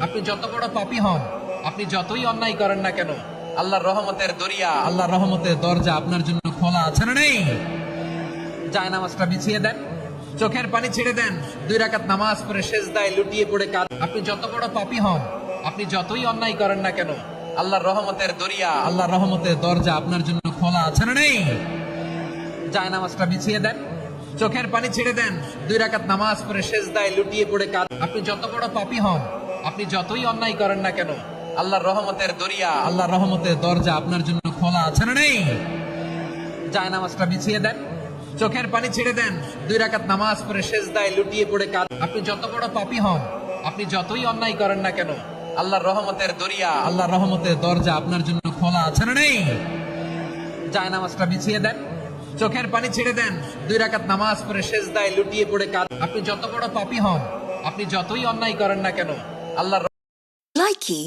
আপনি যত বড় পাপী হন, আপনি যতই অন্যায় করেন না কেন, আল্লাহর রহমতের দরিয়া, আল্লাহর রহমতের দরজা আপনার জন্য খোলা আছে না নেই? জায়নামাজটা বিছিয়ে দেন, চোখের পানি ছেড়ে দেন, 2 রাকাত নামাজ পড়ে সেজদায় লুটিয়ে পড়ে কাঁদ। আপনি যত বড় পাপী হন, আপনি যতই অন্যায় করেন না কেন, আল্লাহর রহমতের দরিয়া, আল্লাহর রহমতের দরজা আপনার জন্য খোলা আছে না নেই? জায়নামাজটা বিছিয়ে দেন, চোখের পানি ছেড়ে দেন, 2 রাকাত নামাজ পড়ে সেজদায় লুটিয়ে পড়ে কাঁদ। আপনি যত বড় পাপী হন, আপনি যতই অন্যায় করেন না কেন, আল্লাহর রহমতের দরিয়া, আল্লাহর রহমতের দরজা আপনার জন্য খোলা আছে না নেই? জায়নামাজটা বিছিয়ে দেন, চোখের পানি ছেড়ে দেন, 2 রাকাত নামাজ পড়ে সেজদায় লুটিয়ে পড়ে কাঁদ। আপনি যত বড় পাপী হন, আপনি যতই অন্যায় করেন না কেন, আল্লাহর রহমতের দরিয়া, আল্লাহর রহমতের দরজা আপনার জন্য খোলা আছে না নেই? জায়নামাজটা বিছিয়ে দেন, চোখের পানি ছেড়ে দেন, 2 রাকাত নামাজ পড়ে সেজদায় লুটিয়ে পড়ে কাঁদ। আপনি যত বড় পাপী হন, আপনি যতই অন্যায় করেন না কেন, আল্লাহর Likey